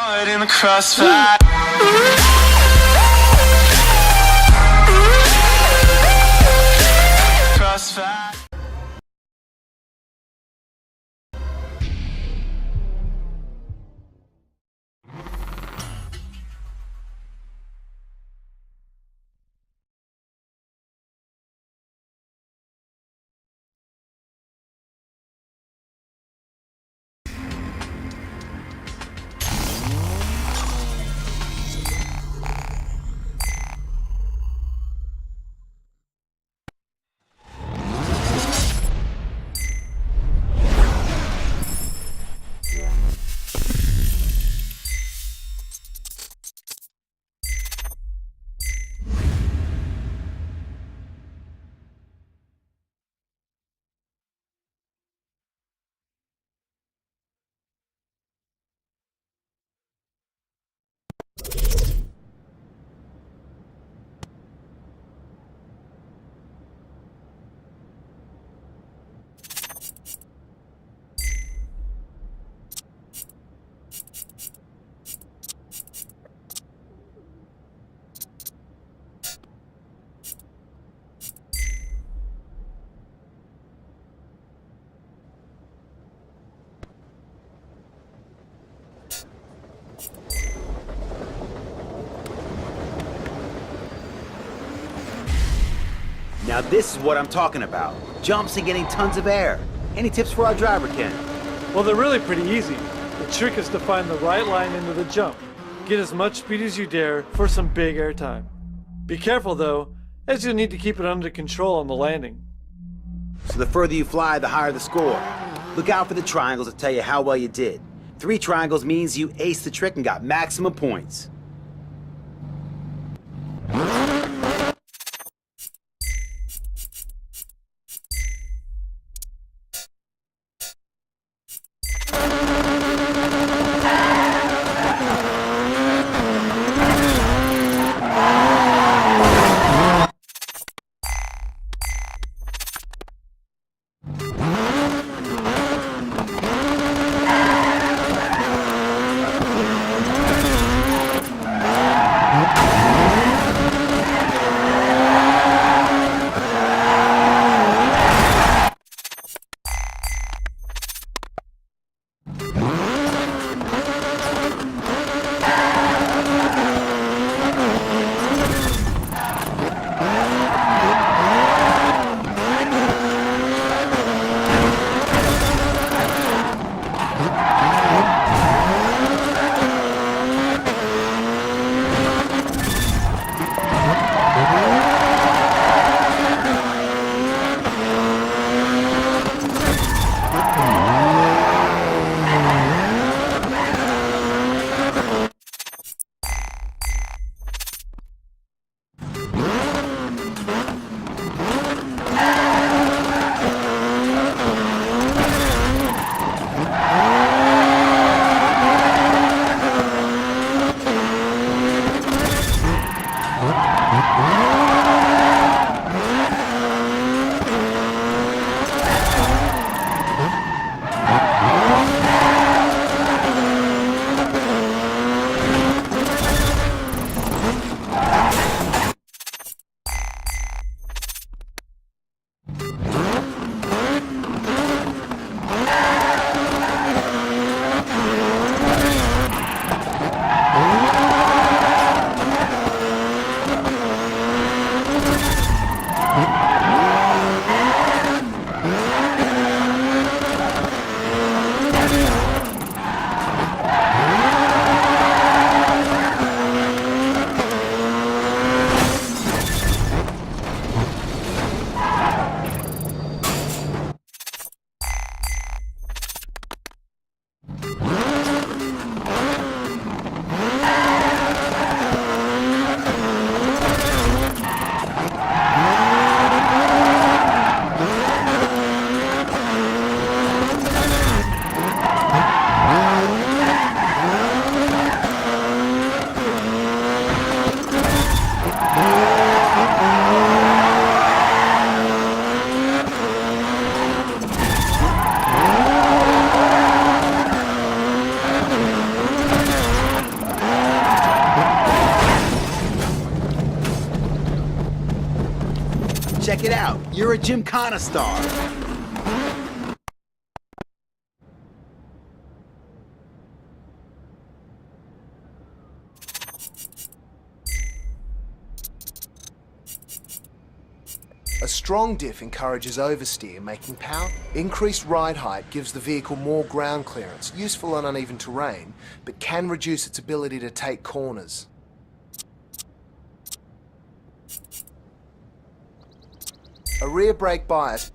caught in the crossfire. Crossfire. Now this is what I'm talking about. Jumps and getting tons of air. Any tips for our driver, Ken? Well, they're really pretty easy. The trick is to find the right line into the jump. Get as much speed as you dare for some big air time. Be careful though, as you'll need to keep it under control on the landing. So the further you fly, the higher the score. Look out for the triangles to tell you how well you did. 3 triangles means you aced the trick and got maximum points. Check it out. You're a Gymkhana star. A strong diff encourages oversteer, making power. Increased ride height gives the vehicle more ground clearance, useful on uneven terrain, but can reduce its ability to take corners. A rear brake bias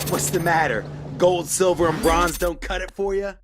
What's the matter? Gold, silver, and bronze don't cut it for you?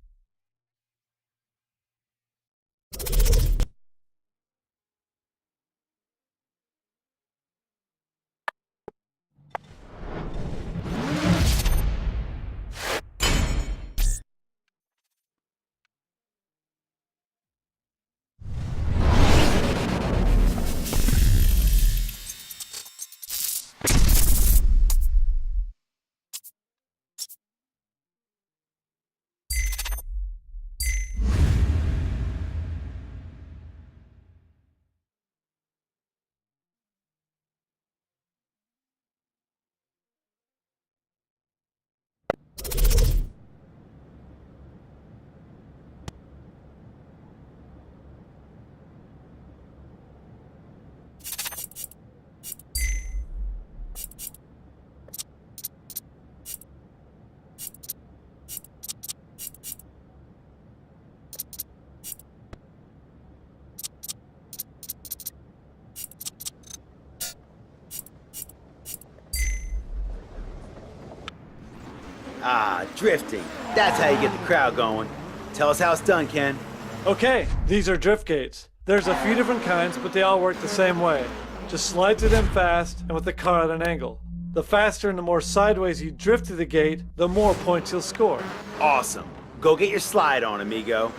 Ah, drifting. That's how you get the crowd going. Tell us how it's done, Ken. Okay, these are drift gates. There's a few different kinds, but they all work the same way. Just slide through them fast and with the car at an angle. The faster and the more sideways you drift through the gate, the more points you'll score. Awesome. Go get your slide on, amigo.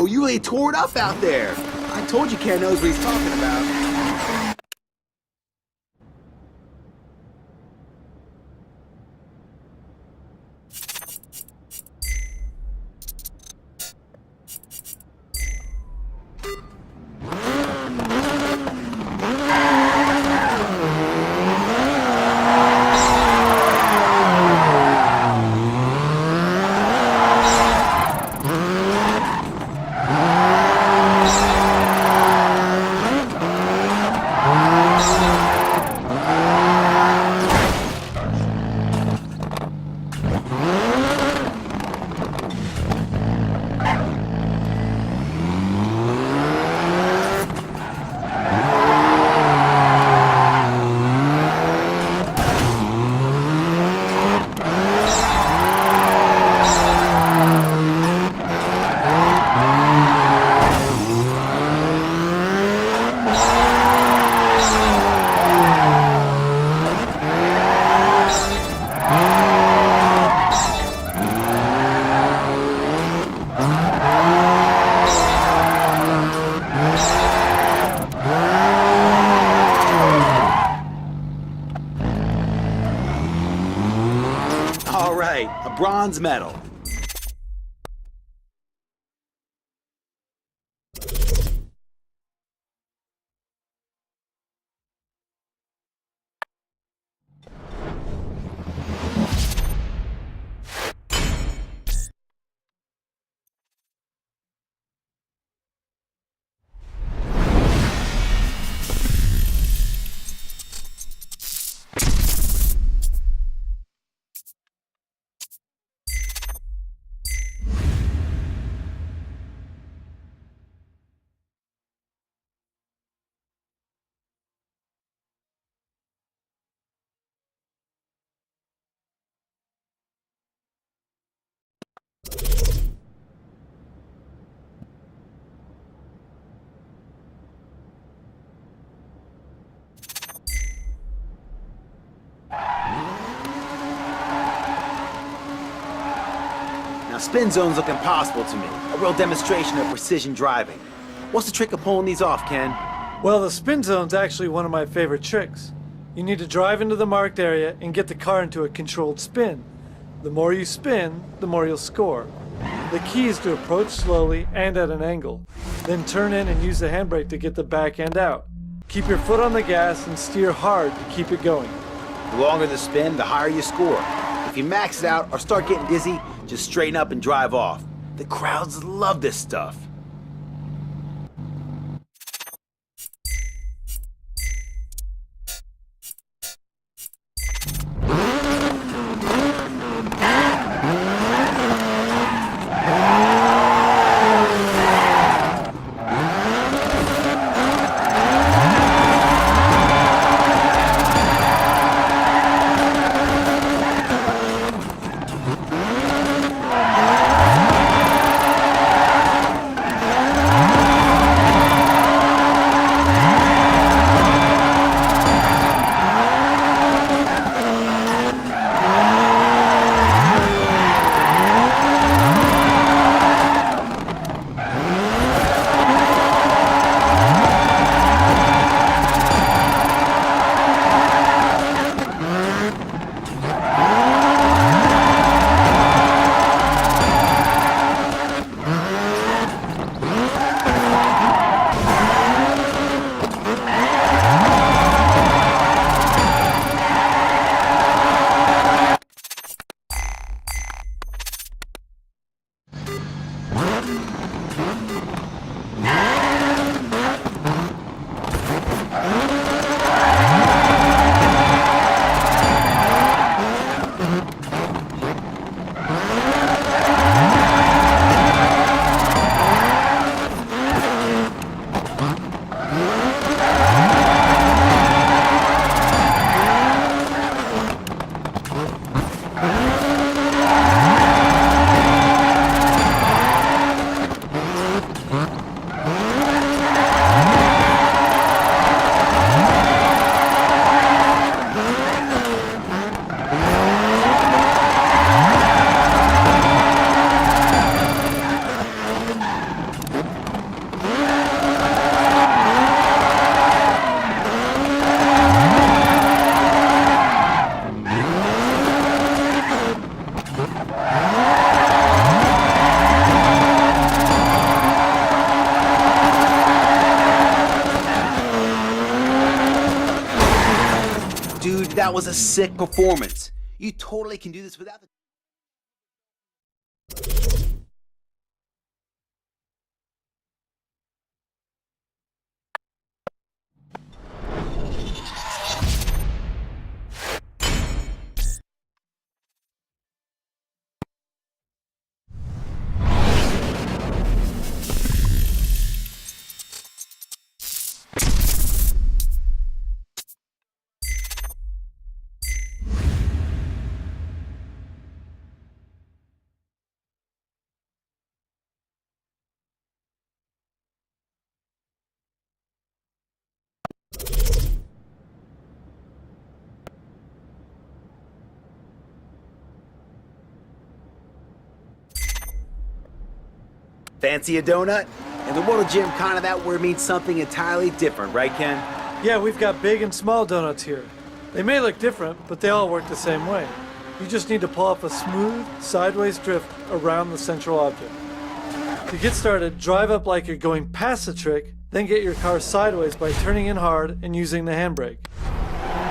You tore it up out there. I told you Ken knows what he's talking about. bronze medal. Now, spin zones look impossible to me. A real demonstration of precision driving. What's the trick of pulling these off, Ken? Well, the spin zone's actually one of my favorite tricks. You need to drive into the marked area and get the car into a controlled spin. The more you spin, the more you'll score. The key is to approach slowly and at an angle. Then turn in and use the handbrake to get the back end out. Keep your foot on the gas and steer hard to keep it going. The longer the spin, the higher you score. If you max it out or start getting dizzy, just straighten up and drive off. The crowds love this stuff. Dude, that was a sick performance. You totally can do this without the... Fancy a donut? In the world of Gymkhana, that word means something entirely different, right, Ken? Yeah, we've got big and small donuts here. They may look different, but they all work the same way. You just need to pull off a smooth, sideways drift around the central object. To get started, drive up like you're going past the trick, then get your car sideways by turning in hard and using the handbrake.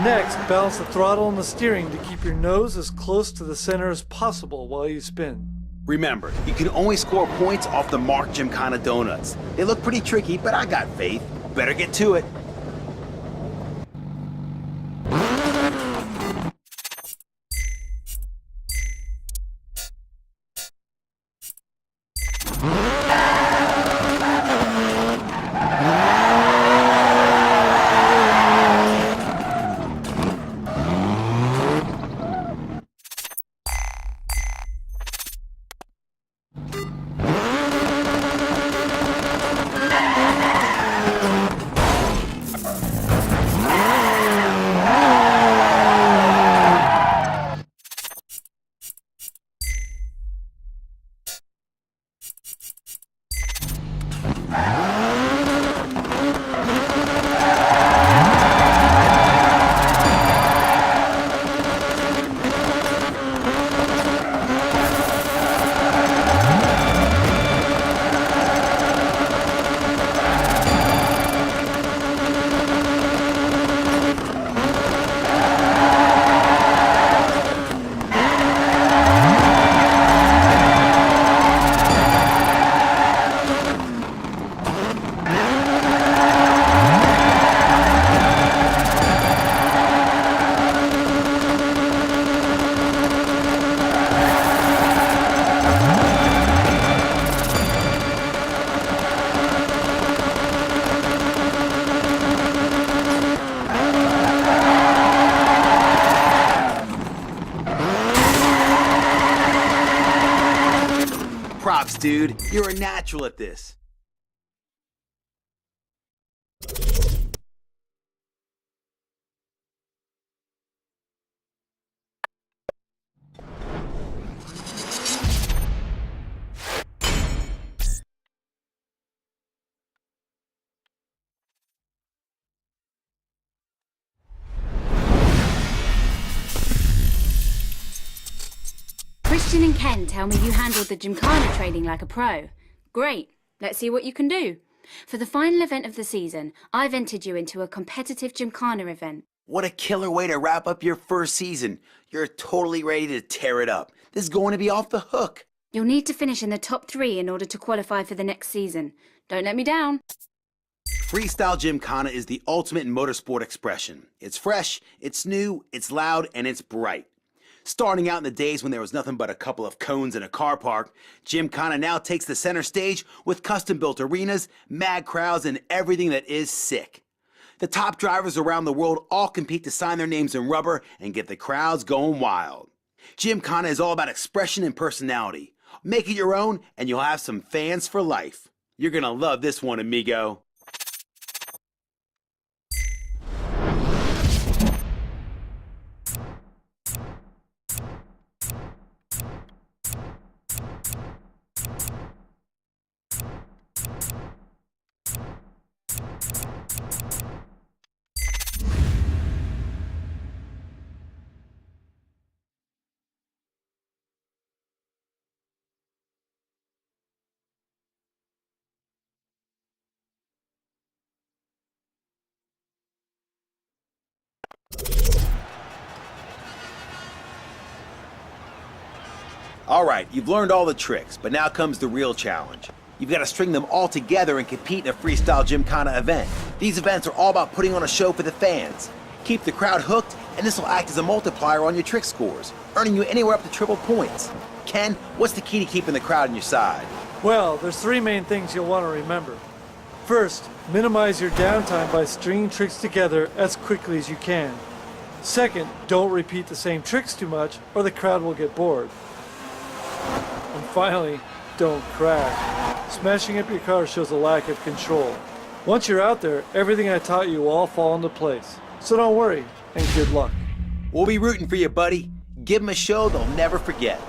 Next, balance the throttle and the steering to keep your nose as close to the center as possible while you spin. Remember, you can only score points off the marked Gymkhana donuts. They look pretty tricky, but I got faith. Better get to it. Props, dude. You're a natural at this. Christian and Ken tell me you handled the Gymkhana training like a pro. Great. Let's see what you can do. For the final event of the season, I've entered you into a competitive Gymkhana event. What a killer way to wrap up your first season. You're totally ready to tear it up. This is going to be off the hook. You'll need to finish in the top 3 in order to qualify for the next season. Don't let me down. Freestyle Gymkhana is the ultimate motorsport expression. It's fresh, it's new, it's loud, and it's bright. Starting out in the days when there was nothing but a couple of cones in a car park, Gymkhana now takes the center stage with custom-built arenas, mad crowds, and everything that is sick. The top drivers around the world all compete to sign their names in rubber and get the crowds going wild. Gymkhana is all about expression and personality. Make it your own, and you'll have some fans for life. You're gonna love this one, amigo. Alright, you've learned all the tricks, but now comes the real challenge. You've got to string them all together and compete in a freestyle Gymkhana event. These events are all about putting on a show for the fans. Keep the crowd hooked, and this will act as a multiplier on your trick scores, earning you anywhere up to triple points. Ken, what's the key to keeping the crowd on your side? Well, there's 3 main things you'll want to remember. First, minimize your downtime by stringing tricks together as quickly as you can. Second, don't repeat the same tricks too much or the crowd will get bored. And finally, don't crash. Smashing up your car shows a lack of control. Once you're out there, everything I taught you will all fall into place. So don't worry, and good luck. We'll be rooting for you, buddy. Give them a show they'll never forget.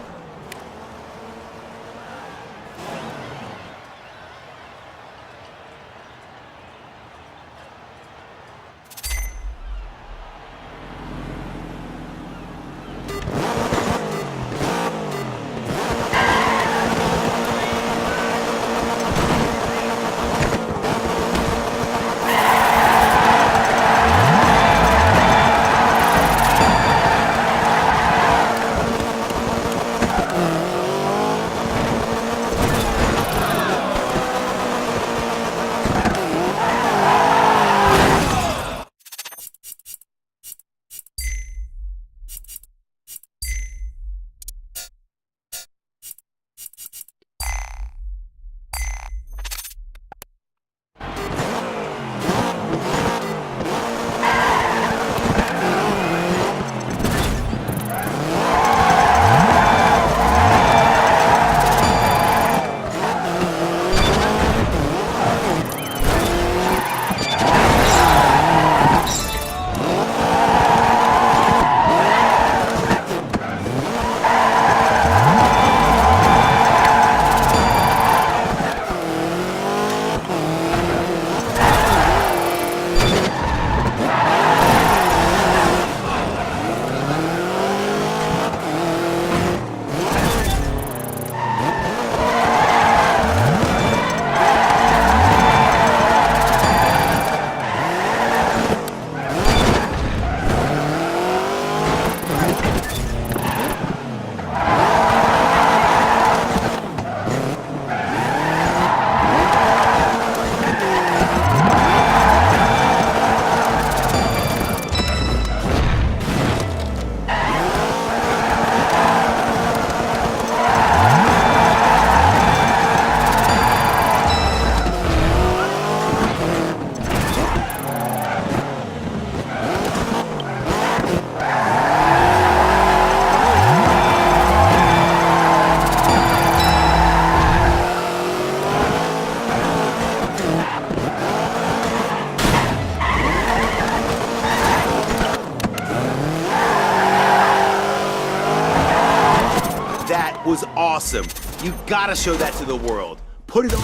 was awesome. You gotta show that to the world. Put it on.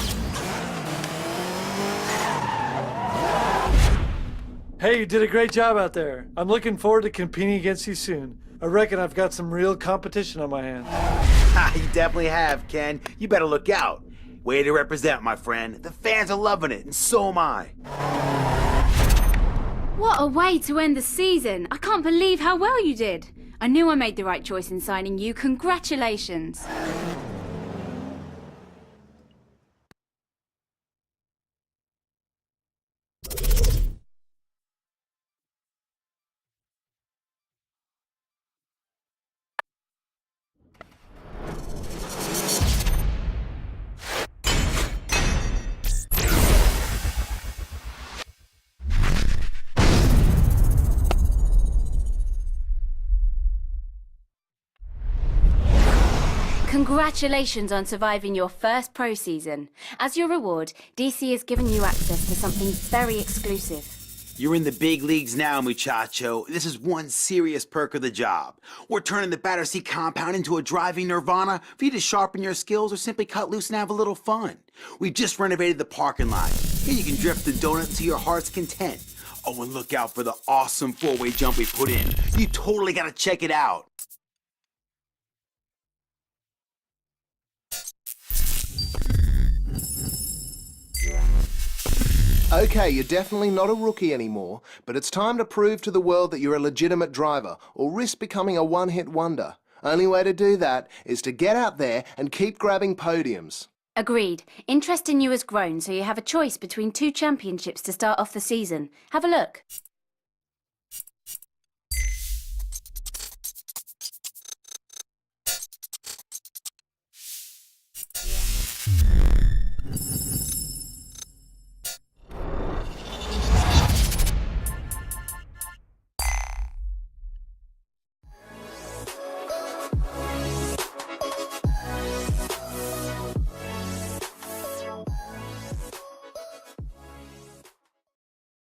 Hey, you did a great job out there. I'm looking forward to competing against you soon. I reckon I've got some real competition on my hands. You definitely have, Ken. You better look out. Way to represent, my friend. The fans are loving it, and so am I. What a way to end the season. I can't believe how well you did. I knew I made the right choice in signing you. Congratulations. Congratulations on surviving your first pro season. As your reward, DC has given you access to something very exclusive. You're in the big leagues now, muchacho. This is one serious perk of the job. We're turning the Battersea compound into a driving nirvana for you to sharpen your skills or simply cut loose and have a little fun. We just renovated the parking lot. Here you can drift the donut to your heart's content. Oh, and look out for the awesome four-way jump we put in. You totally gotta check it out. Okay, you're definitely not a rookie anymore, but it's time to prove to the world that you're a legitimate driver, or risk becoming a one-hit wonder. Only way to do that is to get out there and keep grabbing podiums. Agreed. Interest in you has grown, so you have a choice between 2 championships to start off the season. Have a look.